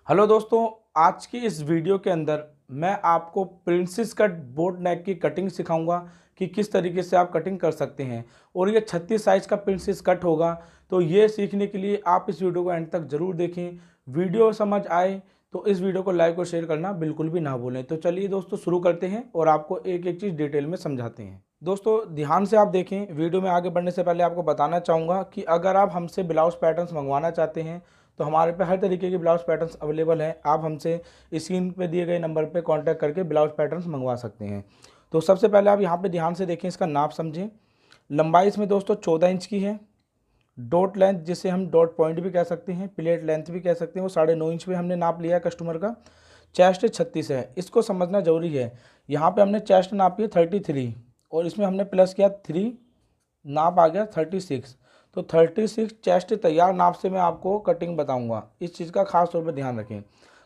Hello दोस्तों, आज की इस वीडियो के अंदर मैं आपको प्रिंसेस कट बोट नेक की कटिंग सिखाऊंगा कि किस तरीके से आप कटिंग कर सकते हैं। और ये 36 साइज का प्रिंसेस कट होगा। तो ये सीखने के लिए आप इस वीडियो को एंड तक ज़रूर देखें। वीडियो समझ आए तो इस वीडियो को लाइक और शेयर करना बिल्कुल भी ना भूलें। तो चलिए दोस्तों शुरू करते हैं और आपको एक एक चीज़ डिटेल में समझाते हैं। दोस्तों ध्यान से आप देखें। वीडियो में आगे बढ़ने से पहले आपको बताना चाहूँगा कि अगर आप हमसे ब्लाउज पैटर्न्स मंगवाना चाहते हैं तो हमारे पे हर तरीके के ब्लाउज पैटर्न्स अवेलेबल हैं। आप हमसे स्क्रीन पे दिए गए नंबर पे कांटेक्ट करके ब्लाउज पैटर्न्स मंगवा सकते हैं। तो सबसे पहले आप यहाँ पे ध्यान से देखें, इसका नाप समझें। लंबाई इसमें दोस्तों 14 इंच की है। डॉट लेंथ जिसे हम डॉट पॉइंट भी कह सकते हैं, प्लेट लेंथ भी कह सकते हैं, वो 9.5 इंच पे हमने नाप लिया है कस्टमर का। चेस्ट 36 है, इसको समझना जरूरी है। यहाँ पे हमने चेस्ट नापी है 33 और इसमें हमने प्लस किया 3, नाप आ गया 36। तो 36 चेस्ट तैयार नाप से मैं आपको कटिंग बताऊंगा, इस चीज़ का खास तौर पर ध्यान रखें।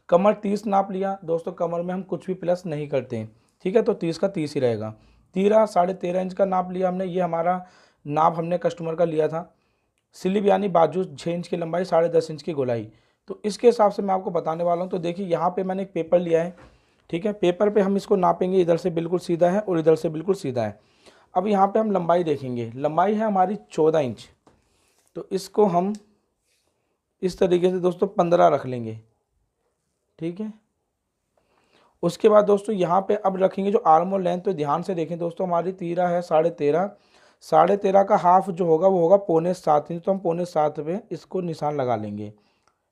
कमर 30 नाप लिया दोस्तों, कमर में हम कुछ भी प्लस नहीं करते हैं, ठीक है। तो 30 का 30 ही रहेगा। तीरा 13.5 इंच का नाप लिया हमने, ये हमारा नाप हमने कस्टमर का लिया था। स्लीव यानी बाजू 6 इंच की लंबाई, 10.5 इंच की गोलाई। तो इसके हिसाब से मैं आपको बताने वाला हूँ। तो देखिए यहाँ पे मैंने एक पेपर लिया है, ठीक है। पेपर पे हम इसको नापेंगे, इधर से बिल्कुल सीधा है और इधर से बिल्कुल सीधा है। अब यहाँ पे हम लंबाई देखेंगे, लंबाई है हमारी 14 इंच। तो इसको हम इस तरीके से दोस्तों 15 रख लेंगे, ठीक है। उसके बाद दोस्तों यहाँ पे अब रखेंगे जो आर्म और लेंथ। तो ध्यान से देखें दोस्तों, हमारी तीरा है 13.5, 13.5 का हाफ जो होगा वो होगा 6.25 इंच। तो हम 6.25 पे इसको निशान लगा लेंगे।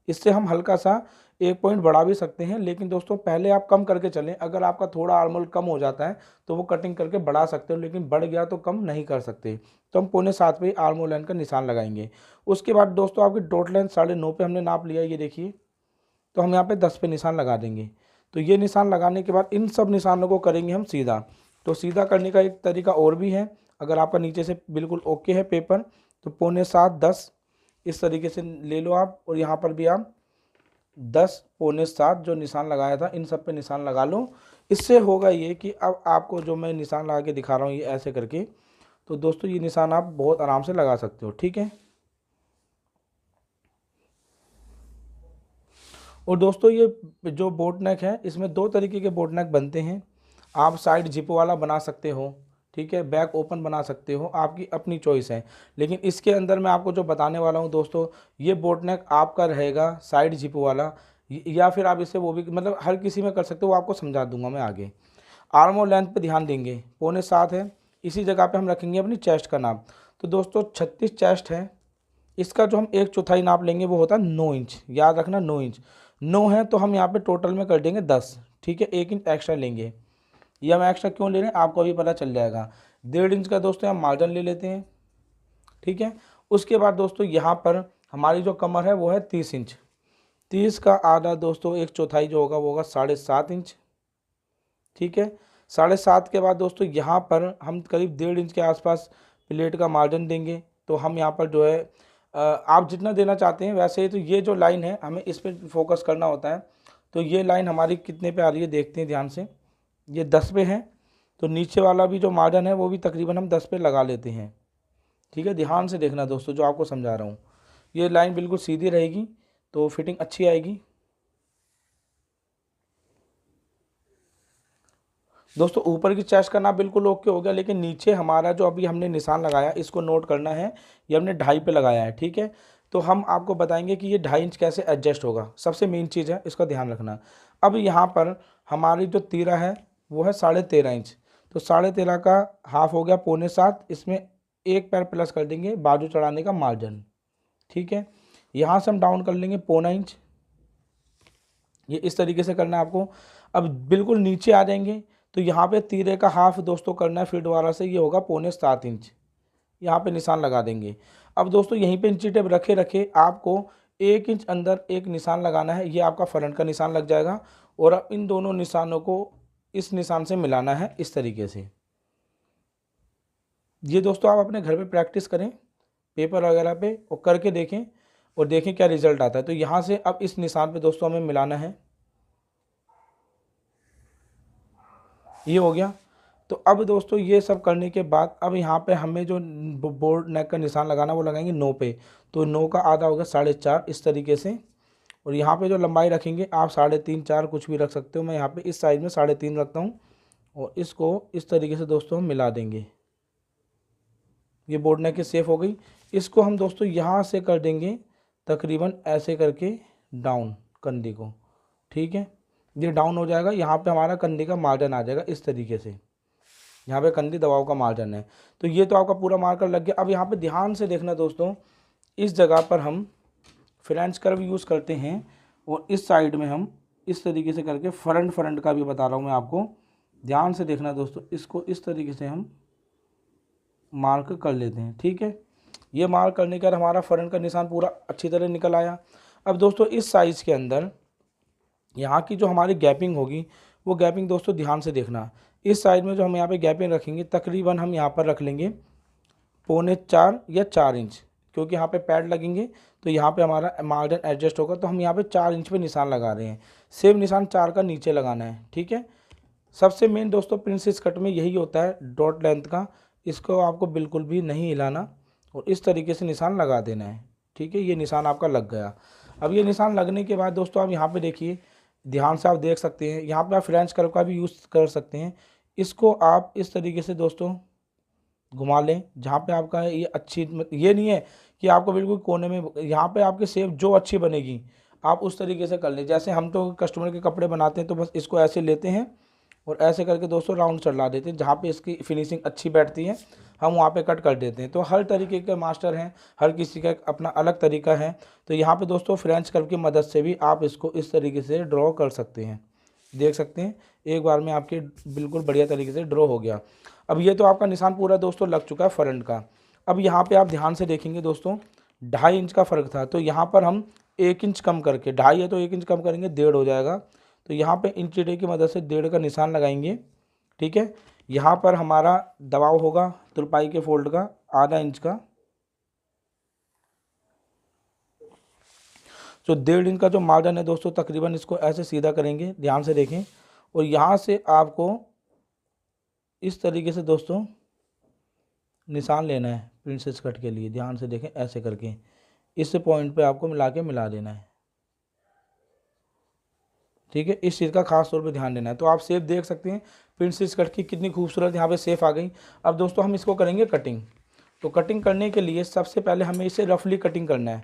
इससे हम हल्का सा 1 पॉइंट बढ़ा भी सकते हैं, लेकिन दोस्तों पहले आप कम करके चलें। अगर आपका थोड़ा आर्मोल कम हो जाता है तो वो कटिंग करके बढ़ा सकते हो, लेकिन बढ़ गया तो कम नहीं कर सकते। तो हम 6.25 पे आर्मोल लेंथ का निशान लगाएंगे। उसके बाद दोस्तों आपकी डॉट लेंथ 9.5 पे हमने नाप लिया, ये देखिए। तो हम यहाँ पे 10 पे निशान लगा देंगे। तो ये निशान लगाने के बाद इन सब निशानों को करेंगे हम सीधा। तो सीधा करने का एक तरीका और भी है। अगर आपका नीचे से बिल्कुल ओके है पेपर तो 6.25, 10 इस तरीके से ले लो आप। और यहाँ पर भी आप 10, 6.25 जो निशान लगाया था इन सब पे निशान लगा लो। इससे होगा ये कि अब आपको जो मैं निशान लगा के दिखा रहा हूँ ये ऐसे करके, तो दोस्तों ये निशान आप बहुत आराम से लगा सकते हो, ठीक है। और दोस्तों ये जो बोट नेक है इसमें 2 तरीके के बोट नेक बनते हैं। आप साइड जिप वाला बना सकते हो, ठीक है, बैक ओपन बना सकते हो, आपकी अपनी चॉइस है। लेकिन इसके अंदर मैं आपको जो बताने वाला हूँ दोस्तों, ये बोट नेक आपका रहेगा साइड जिप वाला। या फिर आप इसे वो भी मतलब हर किसी में कर सकते हो, वो आपको समझा दूंगा मैं आगे। आर्म और लेंथ पे ध्यान देंगे, 6.25 है। इसी जगह पे हम रखेंगे अपनी चेस्ट का नाप। तो दोस्तों 36 चेस्ट है, इसका जो हम 1/4 नाप लेंगे वो होता है 9 इंच। याद रखना 9 इंच। 9 है तो हम यहाँ पे टोटल में कर देंगे 10, ठीक है। 1 इंच एक्स्ट्रा लेंगे। ये हम एक्स्ट्रा क्यों ले रहे हैं आपको अभी पता चल जाएगा। 1.5 इंच का दोस्तों हम मार्जिन ले लेते हैं, ठीक है। उसके बाद दोस्तों यहाँ पर हमारी जो कमर है वो है 30 इंच। 30 का आधा दोस्तों 1/4 जो होगा वो होगा 7.5 इंच, ठीक है। 7.5 के बाद दोस्तों यहाँ पर हम करीब 1.5 इंच के आसपास प्लेट का मार्जिन देंगे। तो हम यहाँ पर जो है आप जितना देना चाहते हैं वैसे ही। तो ये जो लाइन है हमें इस पर फोकस करना होता है। तो ये लाइन हमारी कितने पे आ रही है देखते हैं ध्यान से। ये 10 पे है। तो नीचे वाला भी जो मार्जिन है वो भी तकरीबन हम 10 पे लगा लेते हैं, ठीक है। ध्यान से देखना दोस्तों जो आपको समझा रहा हूँ, ये लाइन बिल्कुल सीधी रहेगी तो फिटिंग अच्छी आएगी। दोस्तों ऊपर की चेस्ट का नाप बिल्कुल ओके हो गया, लेकिन नीचे हमारा जो अभी हमने निशान लगाया इसको नोट करना है। ये हमने 2.5 पे लगाया है, ठीक है। तो हम आपको बताएंगे कि ये 2.5 इंच कैसे एडजस्ट होगा, सबसे मेन चीज़ है इसका ध्यान रखना। अब यहाँ पर हमारी जो तीरा है वो है 13.5 इंच। तो 13.5 का हाफ हो गया 6.25। इसमें एक पैर प्लस कर देंगे बाजू चढ़ाने का मार्जिन, ठीक है। यहाँ से हम डाउन कर लेंगे 0.25 इंच। ये इस तरीके से करना है आपको। अब बिल्कुल नीचे आ जाएंगे तो यहाँ पे तीरे का हाफ दोस्तों करना है फिर दोबारा से, ये होगा 6.25 इंच। यहाँ पे निशान लगा देंगे। अब दोस्तों यहीं पे इंची टेप रखे रखे आपको 1 इंच अंदर एक निशान लगाना है, ये आपका फ्रंट का निशान लग जाएगा। और अब इन दोनों निशानों को इस निशान से मिलाना है इस तरीके से। ये दोस्तों आप अपने घर पे प्रैक्टिस करें पेपर वगैरह पे और करके देखें और देखें क्या रिजल्ट आता है। तो यहाँ से अब इस निशान पे दोस्तों हमें मिलाना है, ये हो गया। तो अब दोस्तों ये सब करने के बाद अब यहाँ पे हमें जो बोर्ड नेक का निशान लगाना वो लगाएंगे 9 पे। तो 9 का आधा हो गया 4.5 इस तरीके से। और यहाँ पे जो लंबाई रखेंगे आप 3.5 4 कुछ भी रख सकते हो। मैं यहाँ पे इस साइज में 3.5 रखता हूँ और इसको इस तरीके से दोस्तों हम मिला देंगे। ये बोट नेक की शेप हो गई। इसको हम दोस्तों यहाँ से कर देंगे तकरीबन ऐसे करके डाउन कंधे को, ठीक है। ये डाउन हो जाएगा, यहाँ पे हमारा कंधे का मार्जिन आ जाएगा इस तरीके से, यहाँ पे कंधे दबाव का मार्जिन है। तो ये तो आपका पूरा मार्कर लग गया। अब यहाँ पे ध्यान से देखना दोस्तों, इस जगह पर हम फ्रेंच कर्व यूज़ करते हैं और इस साइड में हम इस तरीके से करके फ्रंट का भी बता रहा हूँ मैं आपको, ध्यान से देखना दोस्तों। इसको इस तरीके से हम मार्क कर लेते हैं, ठीक है। ये मार्क करने के बाद हमारा फ्रंट का निशान पूरा अच्छी तरह निकल आया। अब दोस्तों इस साइज़ के अंदर यहाँ की जो हमारी गैपिंग होगी वो गैपिंग दोस्तों ध्यान से देखना। इस साइड में जो हम यहाँ पे गैपिंग रखेंगे तकरीबन हम यहाँ पर रख लेंगे 4.25 या 4 इंच, क्योंकि यहाँ पे पैड लगेंगे तो यहाँ पे हमारा मार्जिन एडजस्ट होगा। तो हम यहाँ पे 4 इंच पे निशान लगा रहे हैं। सेम निशान 4 का नीचे लगाना है, ठीक है। सबसे मेन दोस्तों प्रिंसेस कट में यही होता है डॉट लेंथ का, इसको आपको बिल्कुल भी नहीं हिलाना और इस तरीके से निशान लगा देना है, ठीक है। ये निशान आपका लग गया। अब ये निशान लगने के बाद दोस्तों आप यहाँ पे देखिए, ध्यान से आप देख सकते हैं, यहाँ पे आप फ्रेंच कर्व का भी यूज़ कर सकते हैं। इसको आप इस तरीके से दोस्तों घुमा लें जहाँ पे आपका ये अच्छी, ये नहीं है कि आपको बिल्कुल कोने में, यहाँ पे आपकी शेप जो अच्छी बनेगी आप उस तरीके से कर लें। जैसे हम तो कस्टमर के कपड़े बनाते हैं तो बस इसको ऐसे लेते हैं और ऐसे करके दोस्तों राउंड चला देते हैं, जहाँ पे इसकी फिनिशिंग अच्छी बैठती है हम वहाँ पे कट कर देते हैं। तो हर तरीके के मास्टर हैं, हर किसी का अपना अलग तरीका है। तो यहाँ पे दोस्तों फ्रेंच कर्व की मदद से भी आप इसको इस तरीके से ड्रॉ कर सकते हैं। देख सकते हैं एक बार में आपके बिल्कुल बढ़िया तरीके से ड्रॉ हो गया। अब ये तो आपका निशान पूरा दोस्तों लग चुका है फ्रंट का। अब यहाँ पे आप ध्यान से देखेंगे दोस्तों 2.5 इंच का फ़र्क था, तो यहाँ पर हम 1 इंच कम करके, 2.5 है तो 1 इंच कम करेंगे 1.5 हो जाएगा। तो यहाँ पे इंची टेप की मदद से 1.5 का निशान लगाएंगे, ठीक है। यहाँ पर हमारा दबाव होगा तुरपाई के फोल्ड का ½ इंच का, जो 1.5 इंच का जो मार्जिन है दोस्तों तकरीबन इसको ऐसे सीधा करेंगे, ध्यान से देखें। और यहाँ से आपको इस तरीके से दोस्तों निशान लेना है प्रिंसेस कट के लिए, ध्यान से देखें ऐसे करके इस पॉइंट पे आपको मिला देना है, ठीक है। इस चीज़ का खास तौर पे ध्यान देना है। तो आप शेप देख सकते हैं प्रिंसेस कट की कितनी खूबसूरत यहाँ पे शेप आ गई। अब दोस्तों हम इसको करेंगे कटिंग। तो कटिंग करने के लिए सबसे पहले हमें इसे रफली कटिंग करना है,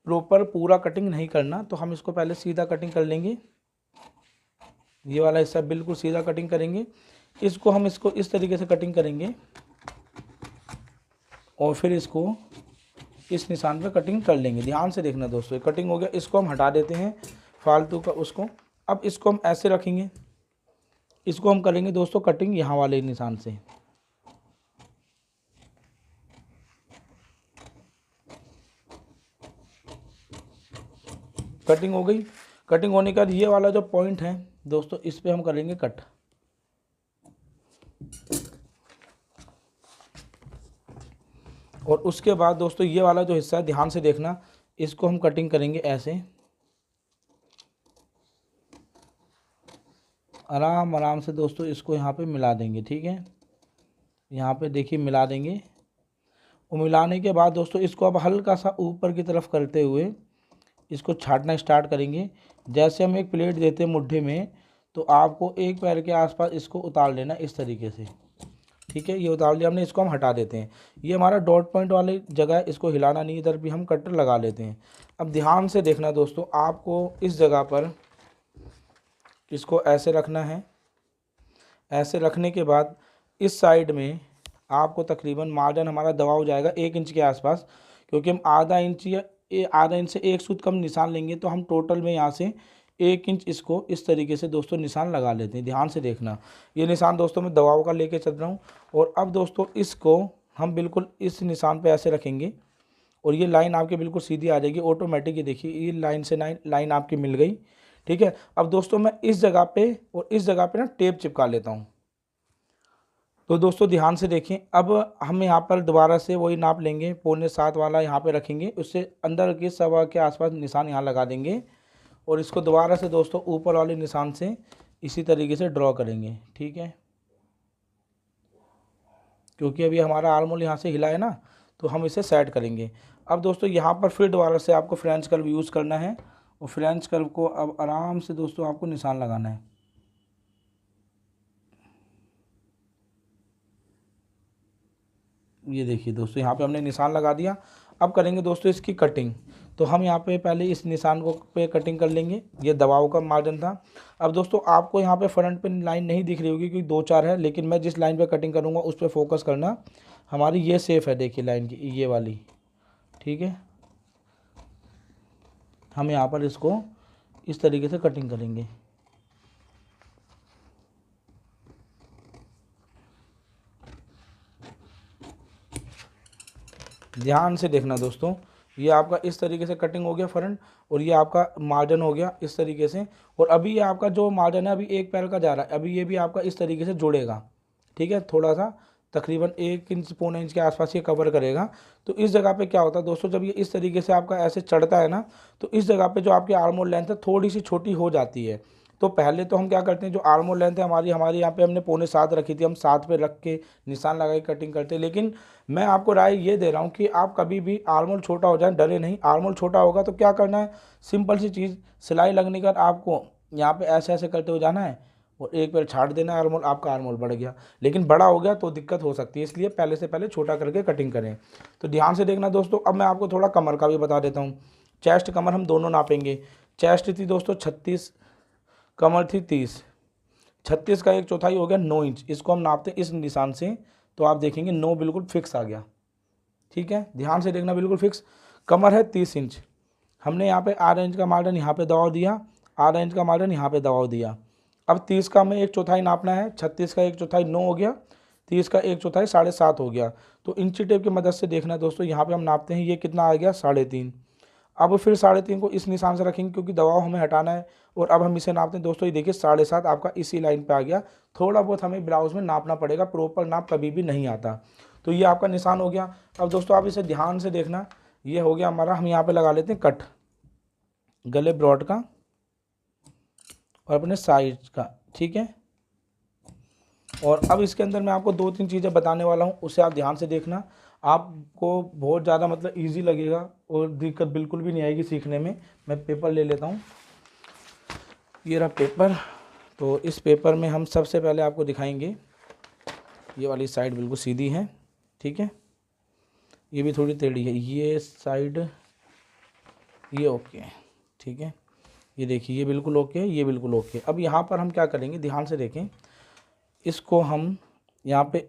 प्रॉपर पूरा कटिंग नहीं करना। तो हम इसको पहले सीधा कटिंग कर लेंगे, ये वाला हिस्सा बिल्कुल सीधा कटिंग करेंगे। इसको हम इसको इस तरीके से कटिंग करेंगे और फिर इसको इस निशान पे कटिंग कर लेंगे। ध्यान से देखना दोस्तों, कटिंग हो गया, इसको हम हटा देते हैं फालतू का उसको। अब इसको हम ऐसे रखेंगे, इसको हम करेंगे दोस्तों कटिंग यहाँ वाले निशान से। कटिंग हो गई। कटिंग होने के बाद ये वाला जो पॉइंट है दोस्तों इस पे हम करेंगे कट। और उसके बाद दोस्तों ये वाला जो हिस्सा है ध्यान से देखना, इसको हम कटिंग करेंगे ऐसे, आराम से दोस्तों इसको यहाँ पे मिला देंगे, ठीक है। यहाँ पे देखिए मिला देंगे। और मिलाने के बाद दोस्तों इसको अब हल्का सा ऊपर की तरफ करते हुए इसको छाटना स्टार्ट करेंगे। जैसे हम एक प्लेट देते हैं मुट्ठी में, तो आपको एक पैर के आसपास इसको उतार लेना इस तरीके से, ठीक है। ये उतार लिया हमने, इसको हम हटा देते हैं। ये हमारा डॉट पॉइंट वाली जगह है, इसको हिलाना नहीं, इधर भी हम कटर लगा लेते हैं। अब ध्यान से देखना दोस्तों, आपको इस जगह पर इसको ऐसे रखना है। ऐसे रखने के बाद इस साइड में आपको तकरीबन मार्जिन हमारा दबा हो जाएगा 1 इंच के आसपास, क्योंकि हम ½ इंच या ½ इंच से 1 सूत कम निशान लेंगे। तो हम टोटल में यहाँ से 1 इंच इसको इस तरीके से दोस्तों निशान लगा लेते हैं। ध्यान से देखना, ये निशान दोस्तों मैं दबाव का लेके चल रहा हूँ। और अब दोस्तों इसको हम बिल्कुल इस निशान पे ऐसे रखेंगे और ये लाइन आपकी बिल्कुल सीधी आ जाएगी ऑटोमेटिक। ये देखिए ये लाइन से लाइन आपकी मिल गई, ठीक है। अब दोस्तों मैं इस जगह पे और इस जगह पे ना टेप चिपका लेता हूँ। तो दोस्तों ध्यान से देखें, अब हम यहाँ पर दोबारा से वही नाप लेंगे, 6.25 वाला यहाँ पे रखेंगे, उससे अंदर के 1.25 के आसपास निशान यहाँ लगा देंगे। और इसको दोबारा से दोस्तों ऊपर वाले निशान से इसी तरीके से ड्रॉ करेंगे, ठीक है। क्योंकि अभी हमारा आर्मोल यहाँ से हिला है ना, तो हम इसे सेट करेंगे। अब दोस्तों यहाँ पर फिर दोबारा से आपको फ्रेंच कर्व यूज़ करना है और फ्रेंच कर्व को अब आराम से दोस्तों आपको निशान लगाना है। ये देखिए दोस्तों यहाँ पे हमने निशान लगा दिया। अब करेंगे दोस्तों इसकी कटिंग। तो हम यहाँ पे पहले इस निशान को पे कटिंग कर लेंगे। ये दबाव का मार्जिन था। अब दोस्तों आपको यहाँ पे फ्रंट पे लाइन नहीं दिख रही होगी क्योंकि 2-4 है, लेकिन मैं जिस लाइन पे कटिंग करूँगा उस पर फोकस करना। हमारी ये सेफ है, देखिए लाइन की ये वाली, ठीक है। हम यहाँ पर इसको इस तरीके से कटिंग करेंगे। ध्यान से देखना दोस्तों, ये आपका इस तरीके से कटिंग हो गया फ्रंट, और ये आपका मार्जिन हो गया इस तरीके से। और अभी ये आपका जो मार्जिन है अभी एक पैर का जा रहा है, अभी ये भी आपका इस तरीके से जुड़ेगा, ठीक है। थोड़ा सा तकरीबन 1 इंच पौने इंच के आसपास ये कवर करेगा। तो इस जगह पे क्या होता है दोस्तों, जब ये इस तरीके से आपका ऐसे चढ़ता है ना, तो इस जगह पे जो आपकी आर्म होल लेंथ है थोड़ी सी छोटी हो जाती है। तो पहले तो हम क्या करते हैं, जो आर्म होल लेंथ है हमारी यहाँ पे हमने 6.25 रखी थी, हम 7 पे रख के निशान लगा के कटिंग करते हैं। लेकिन मैं आपको राय ये दे रहा हूँ कि आप कभी भी आर्म होल छोटा हो जाए डरे नहीं। आर्म होल छोटा होगा तो क्या करना है, सिंपल सी चीज़, सिलाई लगने का आपको यहाँ पे ऐसे ऐसे करते हुए जाना है और एक पैर छाट देना है, आर्म होल आपका आर्म होल बढ़ गया। लेकिन बड़ा हो गया तो दिक्कत हो सकती है, इसलिए पहले से पहले छोटा करके कटिंग करें। तो ध्यान से देखना दोस्तों। अब मैं आपको थोड़ा कमर का भी बता देता हूँ। चेस्ट कमर हम दोनों नापेंगे। चेस्ट थी दोस्तों 36, कमर थी 30। 36 का 1/4 हो गया 9 इंच। इसको हम नापते हैं इस निशान से, तो आप देखेंगे 9 बिल्कुल फिक्स आ गया, ठीक है। ध्यान से देखना, बिल्कुल फिक्स। कमर है 30 इंच, हमने यहाँ पे 8 इंच का मार्जिन यहाँ पे दबाव दिया, 8 इंच का मार्जिन यहाँ पे दबाव दिया। अब 30 का हमें 1/4 नापना है। 36 का 1/4 9 हो गया, 30 का 1/4 7.5 हो गया। तो इंची टेप की मदद से देखना दोस्तों, यहाँ पे हम नापते हैं, ये कितना आ गया 3.5। अब फिर 3.5 को इस निशान से रखेंगे क्योंकि दबाव हमें हटाना है। और अब हम इसे नापते हैं दोस्तों, ये देखिए 7.5 आपका इसी लाइन पे आ गया। थोड़ा बहुत हमें ब्लाउज में नापना पड़ेगा, प्रॉपर नाप कभी भी नहीं आता। तो ये आपका निशान हो गया। अब दोस्तों आप इसे ध्यान से देखना, ये हो गया हमारा। हम यहाँ पे लगा लेते हैं कट, गले ब्रॉड का और अपने साइज का, ठीक है। और अब इसके अंदर मैं आपको 2-3 चीज़ें बताने वाला हूँ, उसे आप ध्यान से देखना। आपको बहुत ज़्यादा मतलब इजी लगेगा और दिक्कत बिल्कुल भी नहीं आएगी सीखने में। मैं पेपर ले लेता हूँ, ये रहा पेपर। तो इस पेपर में हम सबसे पहले आपको दिखाएंगे, ये वाली साइड बिल्कुल सीधी है, ठीक है। ये भी थोड़ी टेढ़ी है, ये साइड ये ओके, ठीक है। ये देखिए ये बिल्कुल ओके, ये बिल्कुल ओके। अब यहाँ पर हम क्या करेंगे, ध्यान से देखें। इसको हम यहाँ पे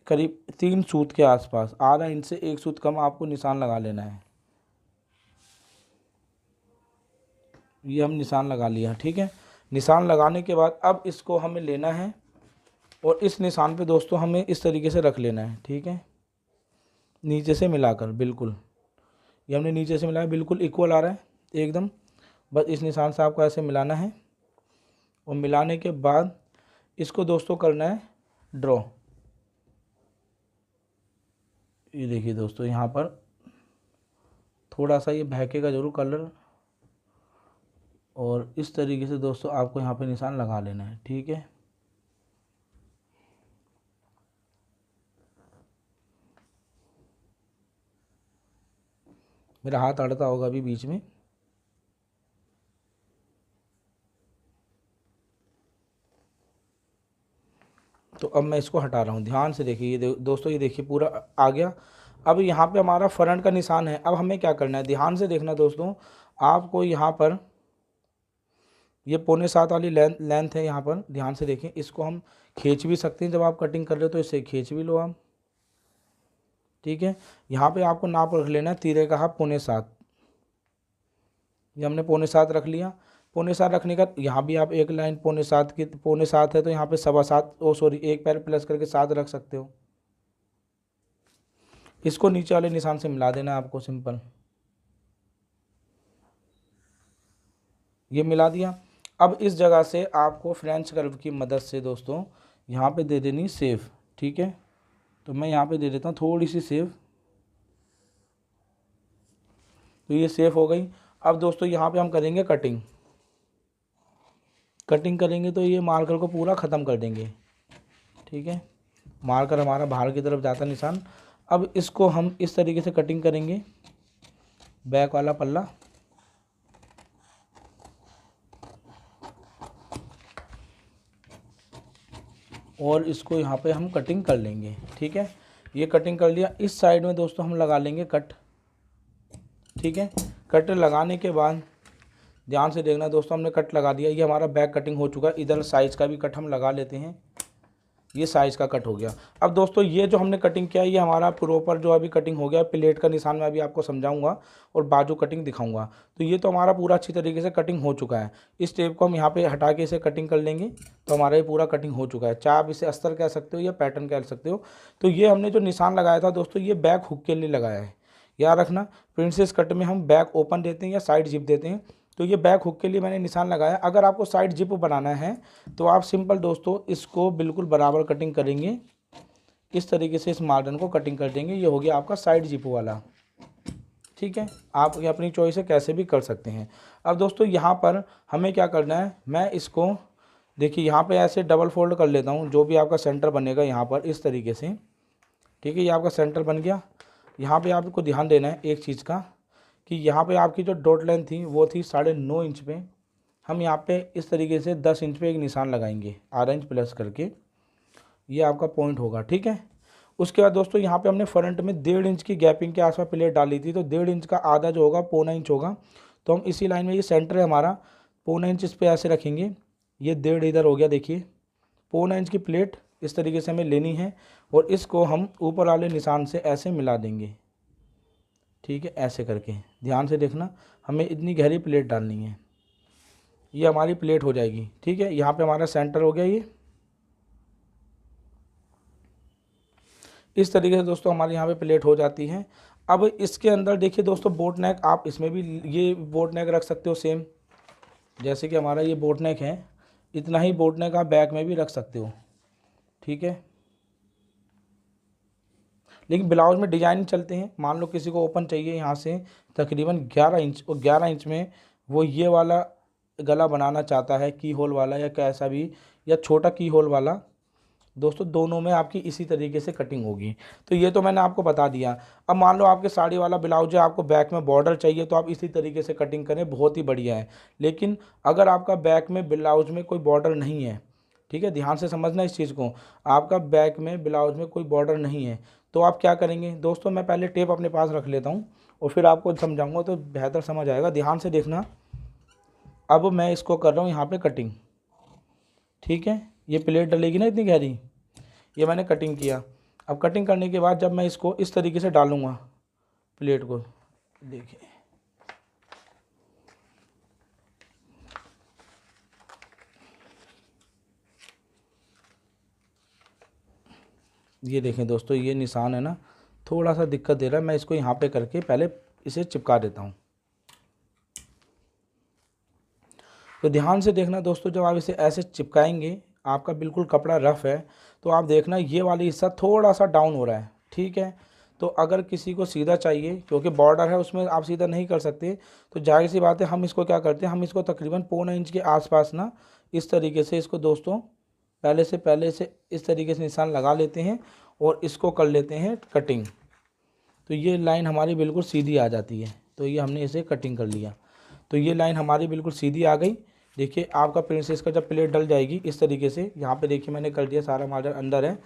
करीब 3 सूत के आसपास, आधा इंच से 1 सूत कम आपको निशान लगा लेना है। ये हम निशान लगा लिया, ठीक है। निशान लगाने के बाद अब इसको हमें लेना है और इस निशान पे दोस्तों हमें इस तरीके से रख लेना है, ठीक है। नीचे से मिलाकर बिल्कुल, ये हमने नीचे से मिलाया, बिल्कुल इक्वल आ रहा है एकदम। बस इस निशान से आपको ऐसे मिलाना है और मिलाने के बाद इसको दोस्तों करना है ड्रॉ। ये देखिए दोस्तों यहाँ पर थोड़ा सा ये बहकेगा जरूर कलर, और इस तरीके से दोस्तों आपको यहाँ पे निशान लगा लेना है, ठीक है। मेरा हाथ अड़ता होगा अभी बीच में। तो अब मैं इसको हटा रहा हूँ, ध्यान से देखिए। ये दोस्तों ये देखिए पूरा आ गया। अब यहाँ पे हमारा फ्रंट का निशान है। अब हमें क्या करना है, ध्यान से देखना दोस्तों। आपको यहाँ पर ये 6.25 वाली लेंथ है, यहाँ पर ध्यान से देखें। इसको हम खींच भी सकते हैं, जब आप कटिंग कर रहे हो तो इसे खींच भी लो आप, ठीक है। यहाँ पे आपको नाप रख लेना है तीरे का 6.25। ये हमने 6.25 रख लिया। 6.25 रखने का यहाँ भी आप एक लाइन 6.25 की 6.25 है तो यहाँ पे 7.25, ओ सॉरी, एक पैर प्लस करके 7 रख सकते हो। इसको नीचे वाले निशान से मिला देना है आपको, सिंपल। ये मिला दिया। अब इस जगह से आपको फ्रेंच कर्व की मदद से दोस्तों यहाँ पे दे देनी सेव, ठीक है। तो मैं यहाँ पे दे देता हूँ थोड़ी सी सेव, तो ये सेव हो गई। अब दोस्तों यहाँ पे हम करेंगे कटिंग। कटिंग करेंगे तो ये मार्कर को पूरा ख़त्म कर देंगे, ठीक है। मार्कर हमारा बाहर की तरफ जाता निशान। अब इसको हम इस तरीके से कटिंग करेंगे, बैक वाला पल्ला, और इसको यहाँ पे हम कटिंग कर लेंगे। ठीक है, ये कटिंग कर लिया। इस साइड में दोस्तों हम लगा लेंगे कट। ठीक है, कट लगाने के बाद ध्यान से देखना दोस्तों, हमने कट लगा दिया। ये हमारा बैक कटिंग हो चुका है। इधर साइज़ का भी कट हम लगा लेते हैं। ये साइज़ का कट हो गया। अब दोस्तों ये जो हमने कटिंग किया ये हमारा प्रॉपर जो अभी कटिंग हो गया। प्लेट का निशान मैं अभी आपको समझाऊंगा और बाजू कटिंग दिखाऊंगा। तो ये तो हमारा पूरा अच्छी तरीके से कटिंग हो चुका है। इस टेप को हम यहाँ पे हटा के इसे कटिंग कर लेंगे तो हमारा ये पूरा कटिंग हो चुका है। चाहे आप इसे अस्तर कह सकते हो या पैटर्न कह सकते हो। तो ये हमने जो निशान लगाया था दोस्तों, ये बैक हुक के लिए लगाया है। याद रखना, प्रिंसेस कट में हम बैक ओपन देते हैं या साइड जिप देते हैं। तो ये बैक हुक के लिए मैंने निशान लगाया। अगर आपको साइड जिप बनाना है तो आप सिंपल दोस्तों इसको बिल्कुल बराबर कटिंग करेंगे। इस तरीके से इस मार्जिन को कटिंग कर देंगे। ये हो गया आपका साइड जिप वाला। ठीक है, आप ये अपनी चॉइस से कैसे भी कर सकते हैं। अब दोस्तों यहाँ पर हमें क्या करना है, मैं इसको देखिए यहाँ पे ऐसे डबल फोल्ड कर लेता हूँ। जो भी आपका सेंटर बनेगा यहाँ पर इस तरीके से। ठीक है, ये आपका सेंटर बन गया। यहाँ पे आपको ध्यान देना है एक चीज़ का कि यहाँ पे आपकी जो डॉट लाइन थी वो थी 9.5 इंच पे। हम यहाँ पे इस तरीके से 10 इंच पे एक निशान लगाएंगे, आधा इंच प्लस करके। ये आपका पॉइंट होगा। ठीक है, उसके बाद दोस्तों यहाँ पे हमने फ्रंट में 1.5 इंच की गैपिंग के आसपास प्लेट डाली थी। तो 1.5 इंच का आधा जो होगा 1.25 इंच होगा। तो हम इसी लाइन में, ये सेंटर है हमारा, 1.25 इंच इस पर ऐसे रखेंगे। ये 1.5 इधर हो गया। देखिए 1.25 इंच की प्लेट इस तरीके से हमें लेनी है और इसको हम ऊपर वाले निशान से ऐसे मिला देंगे। ठीक है, ऐसे करके ध्यान से देखना, हमें इतनी गहरी प्लेट डालनी है। ये हमारी प्लेट हो जाएगी। ठीक है, यहाँ पे हमारा सेंटर हो गया। ये इस तरीके से दोस्तों हमारे यहाँ पे प्लेट हो जाती है। अब इसके अंदर देखिए दोस्तों बोट नेक, आप इसमें भी ये बोट नेक रख सकते हो सेम, जैसे कि हमारा ये बोट नेक है। इतना ही बोट नेक आप बैक में भी रख सकते हो। ठीक है, लेकिन ब्लाउज में डिजाइन चलते हैं। मान लो किसी को ओपन चाहिए यहाँ से तकरीबन 11 इंच, और 11 इंच में वो ये वाला गला बनाना चाहता है की होल वाला या कैसा भी, या छोटा की होल वाला, दोस्तों दोनों में आपकी इसी तरीके से कटिंग होगी। तो ये तो मैंने आपको बता दिया। अब मान लो आपके साड़ी वाला ब्लाउज है, आपको बैक में बॉर्डर चाहिए तो आप इसी तरीके से कटिंग करें, बहुत ही बढ़िया है। लेकिन अगर आपका बैक में ब्लाउज में कोई बॉर्डर नहीं है, ठीक है, ध्यान से समझना इस चीज़ को, आपका बैक में ब्लाउज में कोई बॉर्डर नहीं है तो आप क्या करेंगे दोस्तों, मैं पहले टेप अपने पास रख लेता हूँ और फिर आपको समझाऊंगा तो बेहतर समझ आएगा। ध्यान से देखना। अब मैं इसको कर रहा हूँ यहाँ पे कटिंग। ठीक है, ये प्लेट डलेगी ना इतनी गहरी, ये मैंने कटिंग किया। अब कटिंग करने के बाद जब मैं इसको इस तरीके से डालूँगा प्लेट को, देखिए ये देखें दोस्तों, ये निशान है ना, थोड़ा सा दिक्कत दे रहा है। मैं इसको यहाँ पे करके पहले इसे चिपका देता हूँ। तो ध्यान से देखना दोस्तों, जब आप इसे ऐसे चिपकाएंगे, आपका बिल्कुल कपड़ा रफ़ है तो आप देखना ये वाला हिस्सा थोड़ा सा डाउन हो रहा है। ठीक है, तो अगर किसी को सीधा चाहिए, क्योंकि बॉर्डर है उसमें आप सीधा नहीं कर सकते, तो जाहिर सी बात है हम इसको क्या करते हैं, हम इसको तकरीबन 1.25 इंच के आसपास ना इस तरीके से इसको दोस्तों पहले से इस तरीके से निशान लगा लेते हैं और इसको कर लेते हैं कटिंग। तो ये लाइन हमारी बिल्कुल सीधी आ जाती है। तो ये हमने इसे कटिंग कर लिया, तो ये लाइन हमारी बिल्कुल सीधी आ गई। देखिए आपका प्रिंसेस का जब प्लेट डल जाएगी इस तरीके से, यहाँ पे देखिए मैंने कर दिया, सारा मार्जिन अंदर है।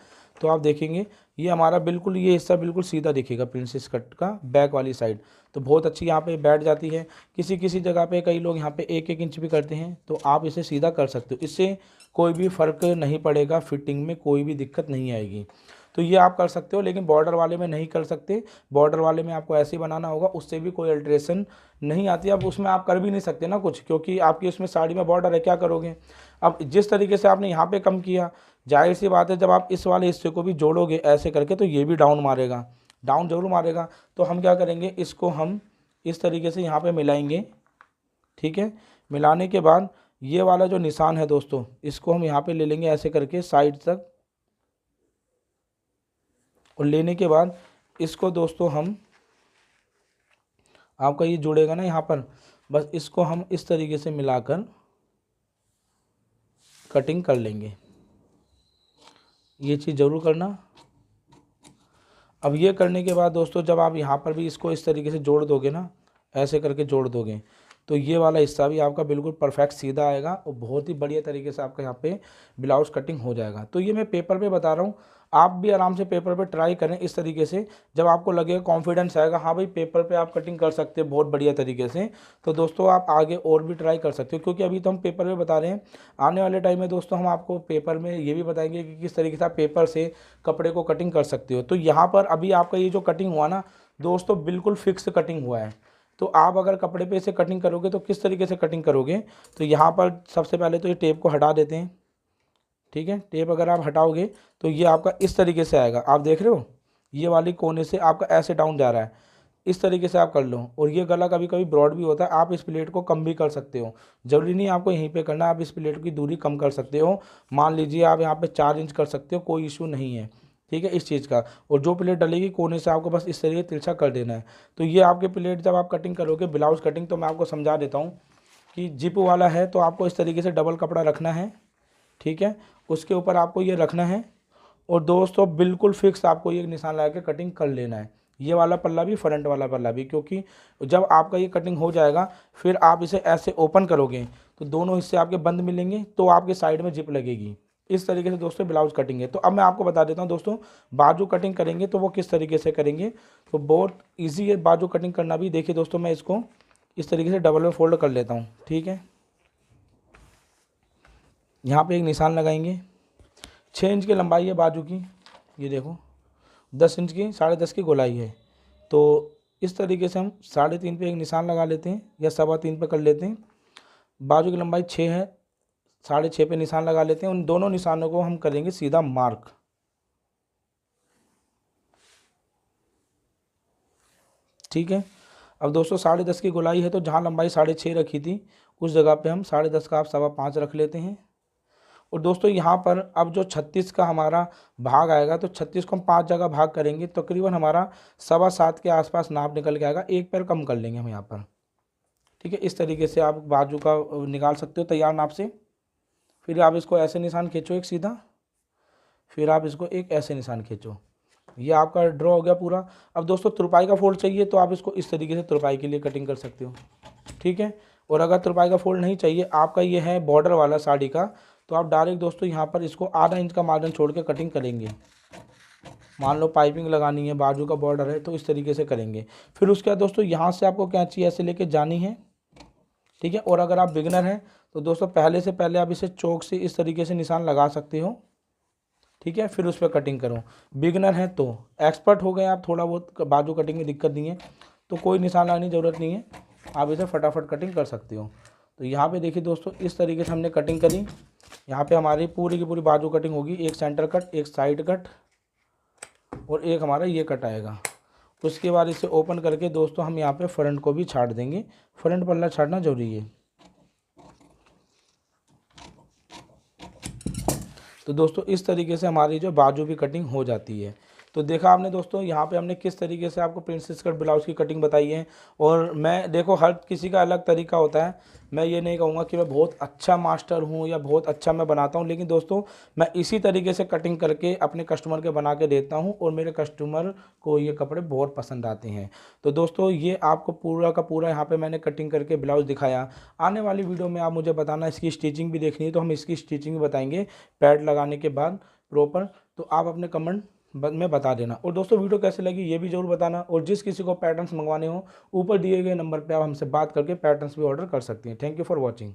तो आप देखेंगे ये हमारा बिल्कुल, ये हिस्सा बिल्कुल सीधा दिखेगा प्रिंसेस कट का बैक वाली साइड। तो बहुत अच्छी यहाँ पे बैठ जाती है। किसी किसी जगह पे कई लोग यहाँ पे 1-1 इंच भी करते हैं, तो आप इसे सीधा कर सकते हो। इससे कोई भी फ़र्क नहीं पड़ेगा, फिटिंग में कोई भी दिक्कत नहीं आएगी। तो ये आप कर सकते हो, लेकिन बॉर्डर वाले में नहीं कर सकते। बॉर्डर वाले में आपको ऐसे ही बनाना होगा, उससे भी कोई अल्ट्रेशन नहीं आती। अब उसमें आप कर भी नहीं सकते ना कुछ, क्योंकि आपकी उसमें साड़ी में बॉर्डर है, क्या करोगे। अब जिस तरीके से आपने यहाँ पे कम किया, जाहिर सी बात है जब आप इस वाले हिस्से को भी जोड़ोगे ऐसे करके तो ये भी डाउन मारेगा, डाउन जरूर मारेगा। तो हम क्या करेंगे, इसको हम इस तरीके से यहाँ पर मिलाएंगे। ठीक है, मिलाने के बाद ये वाला जो निशान है दोस्तों, इसको हम यहाँ पर ले लेंगे ऐसे करके साइड तक, और लेने के बाद इसको दोस्तों हम, आपका ये जुड़ेगा ना यहाँ पर, बस इसको हम इस तरीके से मिलाकर कटिंग कर लेंगे। ये चीज़ ज़रूर करना। अब ये करने के बाद दोस्तों जब आप यहाँ पर भी इसको इस तरीके से जोड़ दोगे ना, ऐसे करके जोड़ दोगे, तो ये वाला हिस्सा भी आपका बिल्कुल परफेक्ट सीधा आएगा और बहुत ही बढ़िया तरीके से आपका यहाँ पे ब्लाउज कटिंग हो जाएगा। तो ये मैं पेपर पे बता रहा हूँ, आप भी आराम से पेपर पे ट्राई करें इस तरीके से। जब आपको लगेगा कॉन्फिडेंस आएगा, हाँ भाई पेपर पे आप कटिंग कर सकते हैं बहुत बढ़िया तरीके से, तो दोस्तों आप आगे और भी ट्राई कर सकते हो। क्योंकि अभी तो हम पेपर पे बता रहे हैं, आने वाले टाइम में दोस्तों हम आपको पेपर में ये भी बताएंगे कि किस तरीके से आप पेपर से कपड़े को कटिंग कर सकते हो। तो यहाँ पर अभी आपका ये जो कटिंग हुआ ना दोस्तों, बिल्कुल फिक्स कटिंग हुआ है। तो आप अगर कपड़े पे इसे कटिंग करोगे तो किस तरीके से कटिंग करोगे, तो यहाँ पर सबसे पहले तो ये टेप को हटा देते हैं। ठीक है, टेप अगर आप हटाओगे तो ये आपका इस तरीके से आएगा, आप देख रहे हो ये वाली कोने से आपका ऐसे डाउन जा रहा है, इस तरीके से आप कर लो। और ये गला कभी कभी ब्रॉड भी होता है, आप इस प्लेट को कम भी कर सकते हो, जरूरी नहीं आपको यहीं पे करना, आप इस प्लेट की दूरी कम कर सकते हो। मान लीजिए आप यहाँ पे 4 इंच कर सकते हो, कोई इशू नहीं है। ठीक है, इस चीज़ का। और जो प्लेट डलेगी कोने से आपको बस इस तरीके तिरछा कर देना है। तो ये आपके प्लेट जब आप कटिंग करोगे ब्लाउज कटिंग, तो मैं आपको समझा देता हूँ कि जिप वाला है तो आपको इस तरीके से डबल कपड़ा रखना है। ठीक है, उसके ऊपर आपको ये रखना है और दोस्तों बिल्कुल फिक्स आपको ये निशान लगा के कटिंग कर लेना है, ये वाला पल्ला भी फ्रंट वाला पल्ला भी। क्योंकि जब आपका ये कटिंग हो जाएगा फिर आप इसे ऐसे ओपन करोगे तो दोनों हिस्से आपके बंद मिलेंगे, तो आपके साइड में जिप लगेगी। इस तरीके से दोस्तों ब्लाउज कटिंग है। तो अब मैं आपको बता देता हूँ दोस्तों, बाजू कटिंग करेंगे तो वो किस तरीके से करेंगे। तो बहुत ईजी है बाजू कटिंग करना भी। देखिए दोस्तों, मैं इसको इस तरीके से डबल में फोल्ड कर लेता हूँ। ठीक है, यहाँ पे एक निशान लगाएंगे, 6 इंच की लंबाई है बाजू की, ये देखो 10 इंच की 10.5 की गोलाई है। तो इस तरीके से हम 3.5 पे एक निशान लगा लेते हैं या 3.25 पे कर लेते हैं। बाजू की लंबाई 6 है, 6.5 पे निशान लगा लेते हैं। उन दोनों निशानों को हम करेंगे सीधा मार्क। ठीक है, अब दोस्तों 10.5 की गोलाई है तो जहाँ लंबाई 6.5 रखी थी उस जगह पे हम 10.5 का आप 5.25 रख लेते हैं। और दोस्तों यहाँ पर अब जो 36 का हमारा भाग आएगा, तो 36 को हम 5 जगह भाग करेंगे, तकरीबन हमारा 7.25 के आसपास नाप निकल के आएगा। एक पैर कम कर लेंगे हम यहाँ पर। ठीक है, इस तरीके से आप बाजू का निकाल सकते हो तैयार नाप से। फिर आप इसको ऐसे निशान खींचो एक सीधा, फिर आप इसको एक ऐसे निशान खींचो, ये आपका ड्रॉ हो गया पूरा। अब दोस्तों तुरपाई का फोल्ड चाहिए तो आप इसको इस तरीके से तुरपाई के लिए कटिंग कर सकते हो। ठीक है, और अगर तुरपाई का फोल्ड नहीं चाहिए, आपका ये है बॉर्डर वाला साड़ी का, तो आप डायरेक्ट दोस्तों यहाँ पर इसको आधा इंच का मार्जिन छोड़ के कटिंग करेंगे। मान लो पाइपिंग लगानी है, बाजू का बॉर्डर है, तो इस तरीके से करेंगे। फिर उसके बाद दोस्तों यहाँ से आपको कैंची ऐसे लेके जानी है। ठीक है, और अगर आप बिगनर हैं तो दोस्तों पहले आप इसे चौक से इस तरीके से निशान लगा सकते हो। ठीक है, फिर उस पर कटिंग करो। बिगनर है तो, एक्सपर्ट हो गए आप, थोड़ा बहुत बाजू कटिंग में दिक्कत नहीं है तो कोई निशान लगाने की ज़रूरत नहीं है, आप इसे फटाफट कटिंग कर सकते हो। तो यहाँ पे देखिए दोस्तों, इस तरीके से हमने कटिंग करी। यहाँ पे हमारी पूरी की पूरी बाजू कटिंग होगी, एक सेंटर कट, एक साइड कट और एक हमारा ये कट आएगा। उसके बाद इसे ओपन करके दोस्तों हम यहाँ पे फ्रंट को भी छाट देंगे, फ्रंट पल्ला छाटना जरूरी है। तो दोस्तों इस तरीके से हमारी जो बाजू की कटिंग हो जाती है। तो देखा आपने दोस्तों, यहाँ पे हमने किस तरीके से आपको प्रिंसेस कट ब्लाउज़ की कटिंग बताई है। और मैं देखो, हर किसी का अलग तरीका होता है, मैं ये नहीं कहूँगा कि मैं बहुत अच्छा मास्टर हूँ या बहुत अच्छा मैं बनाता हूँ, लेकिन दोस्तों मैं इसी तरीके से कटिंग करके अपने कस्टमर के बना के देता हूँ और मेरे कस्टमर को ये कपड़े बहुत पसंद आते हैं। तो दोस्तों ये आपको पूरा का पूरा यहाँ पे मैंने कटिंग करके ब्लाउज़ दिखाया। आने वाली वीडियो में आप मुझे बताना, इसकी स्टिचिंग भी देखनी है तो हम इसकी स्टिचिंग भी बताएंगे पैड लगाने के बाद प्रॉपर। तो आप अपने कमेंट में बता देना। और दोस्तों वीडियो कैसे लगी ये भी ज़रूर बताना। और जिस किसी को पैटर्न्स मंगवाने हो, ऊपर दिए गए नंबर पे आप हमसे बात करके पैटर्न्स भी ऑर्डर कर सकते हैं। Thank you for watching.